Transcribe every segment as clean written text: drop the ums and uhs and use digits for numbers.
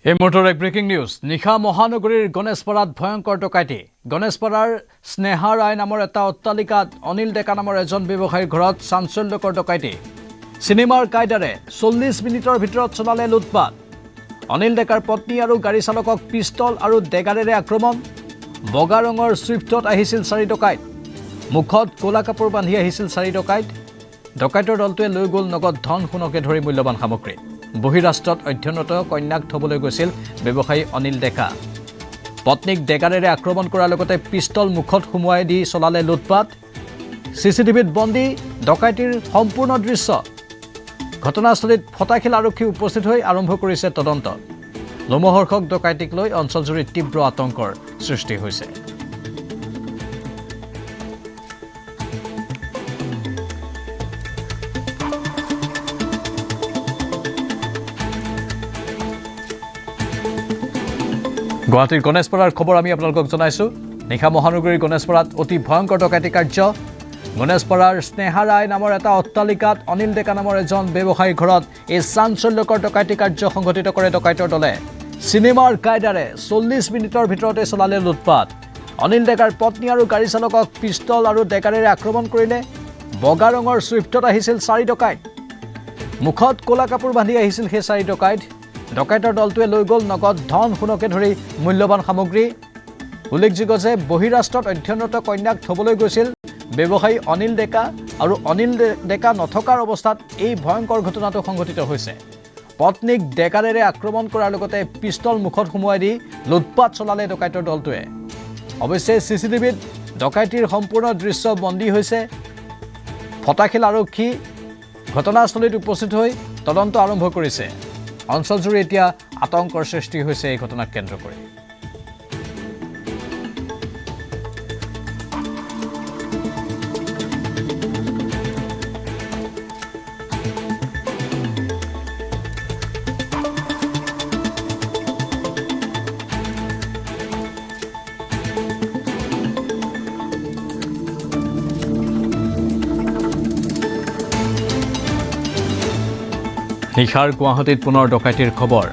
এই মুহূৰ্তৰ এক ব্ৰেকিং নিউজ নিশা মহানগৰীৰ গণেশপাৰাত ভয়ংকৰ ডকাইতি গণেশপাৰাৰ স্নেহা ৰায় নামৰ এটা অট্টালিকাত অনিল ডেকা নামৰ এজন ব্যৱসায়ীৰ ঘৰত চাঞ্চল্যকৰ ডকাইতি চিনেমাৰ কায়দাৰে 40 মিনিটৰ ভিতৰত চলালে লুটপাট অনিল ডেকাৰ পত্নী আৰু গাড়ী চালকক পিস্তল আৰু ডেগাৰেৰে আক্ৰমণ বগা ৰঙৰ সুইফটত আহিছিল 4 ডকাইত মুখত কোলা কাপোৰ বান্ধি আহিছিল 4 ডকাইত ডকাইতৰ দলটোৱে লৈ গ'ল নগদ ধন সোণকে ধৰি মূল্যৱান সামগ্ৰী বহিৰাষ্ট্ৰত অধ্যয়নৰত কন্যাক থবলৈ গৈছিল ব্যৱসায়ী অনিল ডেকা পত্নীক ডেগাৰেৰে আক্ৰমণ কৰাৰ লগতে পিস্তল মুখত সুমুৱাই দি চলালে লুটপাট সিসিটিভিত বন্দী ডকাইতিৰ সম্পূৰ্ণ দৃশ্য ঘটনাস্থলীত ফটাখিল আৰক্ষী উপস্থিত হৈ আৰম্ভ কৰিছে তদন্ত লোমহৰ্ষক ডকাইতিক লৈ অঞ্চলজুৰি তীব্ৰ আতংকৰ সৃষ্টি হৈছে গুৱাহাটীৰ গণেশপাৰাৰ খবৰ আমি আপোনালোকক জনাইছো নিশা মহানগৰীৰ গণেশপাৰাত অতি ভয়ংকৰ ডকাইতি কাৰ্য গণেশপাৰাৰ স্নেহা ৰায় নামৰ এটা অট্টালিকাত অনিল ডেকা নামৰ এজন ব্যৱসায়ীৰ ঘৰত এই চাঞ্চল্যকৰ ডকাইতি কাৰ্য সংঘটিত কৰে ডকাইতৰ দলে চিনেমাৰ কায়দাৰে 40 মিনিটৰ ভিতৰতে চলালে লুটপাট অনিল ডেকাৰ পত্নী আৰু গাড়ী চালকক পিস্তল আৰু ডেগাৰেৰে আক্ৰমণ কৰিলে বগা ৰঙৰ সুইফটত আহিছিল 4 ডকাইত মুখত কোলা কাপোৰ বান্ধি আহিছিল সেই 4 ডকাইত ডকাইতৰ দলটোৱে লৈ গ'ল নগদ ধন সোণকে ধৰি মূল্যৱান সামগ্ৰী উল্লেখযোগ্য যে বহিৰাষ্ট্ৰত অধ্যয়নৰত কন্যাক থবলৈ গৈছিল ব্যৱসায়ী অনিল ডেকা আৰু অনিল ডেকা নথকাৰ অৱস্থাত এই ভয়ংকৰ ঘটনাটো সংঘটিত হৈছে পত্নীক ডেগাৰেৰে আক্ৰমণ কৰাৰ লগতে পিস্তল মুখত সুমুৱাই দি লুটপাট চলালে ডকাইতৰ দলটোৱে অৱশ্যে সিসিটিভিত ডকাইতিৰ সম্পূৰ্ণ দৃশ্য বন্দী হৈছে ফটাখিল আৰক্ষী ঘটনাস্থলীত উপস্থিত হৈ তদন্ত আৰম্ভ কৰিছে অঞ্চলজুৰি এতিয়া আতংকৰ সৃষ্টি হৈছে এই ঘটনাক কেন্দ্ৰ কৰি নিশাৰ গুৱাহাটীত পুনৰ ডকাইতিৰ খবৰ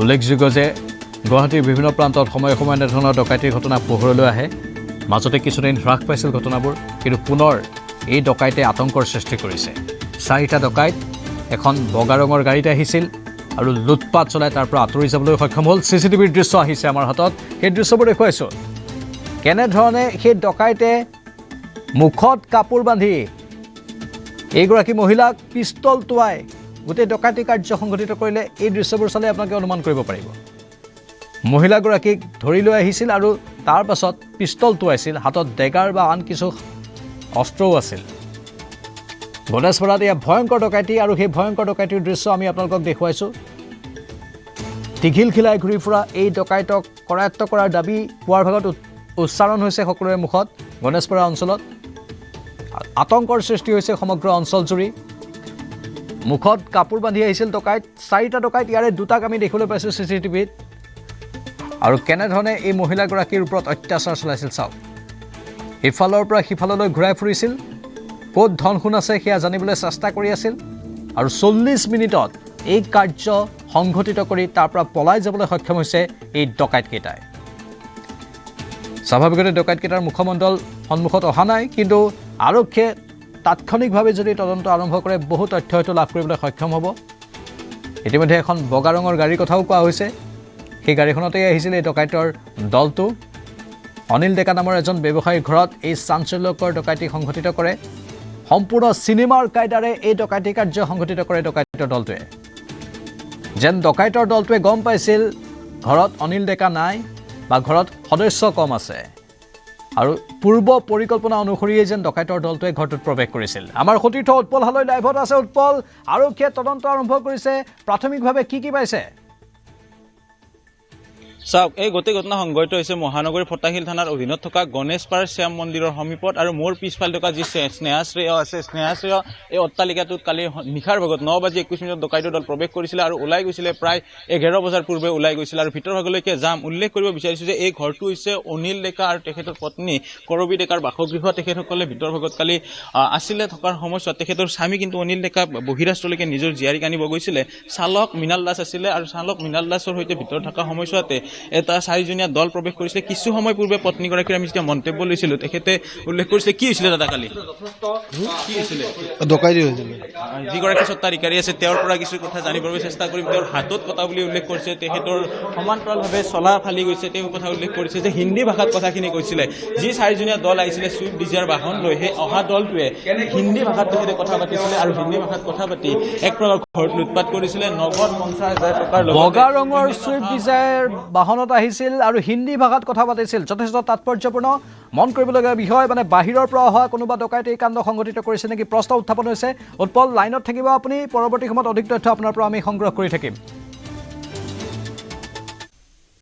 উল্লেখযোগ্য যে গুৱাহাটীৰ বিভিন্ন প্ৰান্তত সময়ে সময়ে এনেধৰণৰ ডকাইতিৰ ঘটনা পোহৰলৈ আহে মাজতে কিছুদিন হ্ৰাস পাইছিল ঘটনাবোৰ কিন্তু পুনৰ এই ডকাইতে আতংকৰ সৃষ্টি কৰিছে 4টা ডকাইত এখন বগা ৰঙৰ গাড়ীত আহিছিল আৰু লুটপাট চলাই তাৰ পৰা আঁতৰি যাবলৈ সক্ষম হ'ল সিসিটিভিৰ দৃশ্য আহিছে আমাৰ হাতত সেই দৃশ্যবোৰ দেখুৱাইছো কেনেধৰণে সেই ডকাইতে মুখত কাপোৰ বান্ধি এইগৰাকী মহিলাক পিস্তল টোৱাই গোটেই ডকাইতি কাৰ্য সংঘটিত কৰিলে এই দৃশ্যবোৰ চালে আপোনালোকে অনুমান কৰিব পাৰিব মহিলাগৰাকীক ধৰি লৈ আহিছিল আৰু তাৰ পাছত পিস্তল টোৱাইছিল হাতত ডেগাৰ বা আন কিছু অস্ত্ৰও আছিল গণেশপাৰাত এয়া ভয়ংকৰ ডকাইতি আৰু সেই ভয়ংকৰ ডকাইতিৰ দৃশ্য আমি আপোনালোকক দেখুৱাইছো টিঘিল খিলাই ঘূৰি ফুৰা এই ডকাইতক কৰায়ত্ব কৰাৰ দাবী পোৱাৰ ভাগত উচ্চাৰণ হৈছে সকলোৰে মুখত গণেশপাৰা অঞ্চলত আতংকৰ সৃষ্টি হৈছে সমগ্ৰ অঞ্চলজুৰি মুখত কাপোৰ বান্ধি আহিছিল ডকাইত 4টা ডকাইত ইয়াৰে দুটাক আমি দেখিবলৈ পাইছোঁ সিসিটিভিত আৰু কেনেধৰণে এই মহিলাগৰাকীৰ ওপৰত অত্যাচাৰ চলাইছিল চাওক ইফালৰ পৰা সিফাললৈ ঘূৰাই ফুৰিছিল ক'ত ধন সোণ আছে সেয়া জানিবলৈ চেষ্টা কৰি আছিল আৰু 40 মিনিটত এই কাৰ্য সংঘটিত কৰি তাৰ পৰা পলাই যাবলৈ সক্ষম হৈছে এই ডকাইতকেইটাই স্বাভাৱিকতে ডকাইতকেইটাৰ মুখমণ্ডল সন্মুখত অহা নাই কিন্তু আৰক্ষীয়ে তাৎক্ষণিকভাৱে যদি তদন্ত আৰম্ভ কৰে বহু তথ্য হয়তো লাভ কৰিবলৈ সক্ষম হ'ব ইতিমধ্যে এখন বগা ৰঙৰ গাড়ীৰ কথাও কোৱা হৈছে সেই গাড়ীখনতেই আহিছিল এই ডকাইতৰ দলটো অনিল ডেকা নামৰ এজন ব্যৱসায়ীৰ ঘৰত এই চাঞ্চল্যকৰ ডকাইতি সংঘটিত কৰে সম্পূৰ্ণ চিনেমাৰ কায়দাৰে এই ডকাইতি কাৰ্য সংঘটিত কৰে ডকাইতৰ দলটোৱে যেন ডকাইতৰ দলটোৱে গম পাইছিল ঘৰত অনিল ডেকা নাই বা ঘৰত সদস্য কম আছে আৰু পূৰ্ব পৰিকল্পনা অনুসৰিয়ে যেন ডকাইতৰ দলটোৱে ঘৰটোত প্ৰৱেশ কৰিছিল আমাৰ সতীৰ্থ উৎপল হালৈ লাইভত আছে উৎপল আৰক্ষীয়ে তদন্ত আৰম্ভ কৰিছে প্ৰাথমিকভাৱে কি পাইছে চাওক, এই গোটেই ঘটনা সংঘটিত হৈছে মহানগৰীৰ ফটাশিল থানাৰ অধীনত থকা গণেশপাৰ শ্যাম মন্দিৰৰ সমীপত আৰু মোৰ পিছফালে থকা যি স্নেহাশ্ৰয় আছে, স্নেহাশ্ৰয় এই অট্টালিকাটোত কালি নিশাৰ ভাগত 9:21 ডকাইতৰ দল প্ৰৱেশ কৰিছিলে আৰু ওলাই গৈছিলে প্ৰায় 11 বজাৰ পূৰ্বে ওলাই গৈছিলে আৰু ভিতৰ ভাগলৈকে যাম। উল্লেখ কৰিব বিচাৰিছোঁ যে এই ঘৰটো হৈছে অনিল ডেকা আৰু তেখেতৰ পত্নী কৰবী ডেকাৰ বাসগৃহ। তেখেতসকলে ভিতৰ ভাগত কালি আছিলে থকাৰ সময়ছোৱাত তেখেতৰ স্বামী কিন্তু অনিল ডেকা বহিৰাষ্ট্ৰলৈকে নিজৰ জীয়াৰীক আনিব গৈছিলে। চালক মৃণাল দাস আছিলে আৰু চালক মৃণাল দাসৰ সৈতে ভিতৰত থকা সময়ছোৱাতে এটা 4জনীয়া দল প্ৰৱেশ কৰিছিলে। কিছু সময় পূৰ্বে পত্নীগৰাকীৰ আমি যেতিয়া মন্তব্য লৈছিলোঁ তেখেতে উল্লেখ কৰিছিলে কি হৈছিলে দাদা কালি কি হৈছিলে ডকাইতি হৈছিলে। যিগৰাকী স্বত্বাধিকাৰী আছে তেওঁৰ পৰা কিছু কথা জানিবৰ চেষ্টা কৰিম। তেওঁৰ হাতত কটা বুলি উল্লেখ কৰিছে, তেখেতৰ সমান্তৰালভাৱে চলা ফালি গৈছে। তেওঁ কথা উল্লেখ কৰিছে যে হিন্দী ভাষাত কথাখিনি কৈছিলে। যি 4জনীয়া দল আহিছিলে চুইফ্ট ডিজায়াৰ বাহন লৈ, সেই অহা দলটোৱে হিন্দী ভাষাত তেখেতে কথা পাতিছিলে আৰু হিন্দী ভাষাত কথা পাতি এক প্ৰকাৰ ঘৰত লুটপাত কৰিছিলে। নগদ 50,000 টকাৰ বগা ৰঙৰ চুইফ্ট ডিজায়াৰ বাহনত আহিছিল আৰু হিন্দী ভাষাত কথা পাতিছিল। যথেষ্ট তাৎপৰ্যপূৰ্ণ মন কৰিবলগীয়া বিষয়। মানে বাহিৰৰ পৰা অহা কোনোবা ডকাইতে এই কাণ্ড সংঘটিত কৰিছে নেকি প্ৰশ্ন উত্থাপন হৈছে। উৎপল লাইনত থাকিব আপুনি, পৰৱৰ্তী সময়ত অধিক তথ্য আপোনাৰ পৰা আমি সংগ্ৰহ কৰি থাকিম।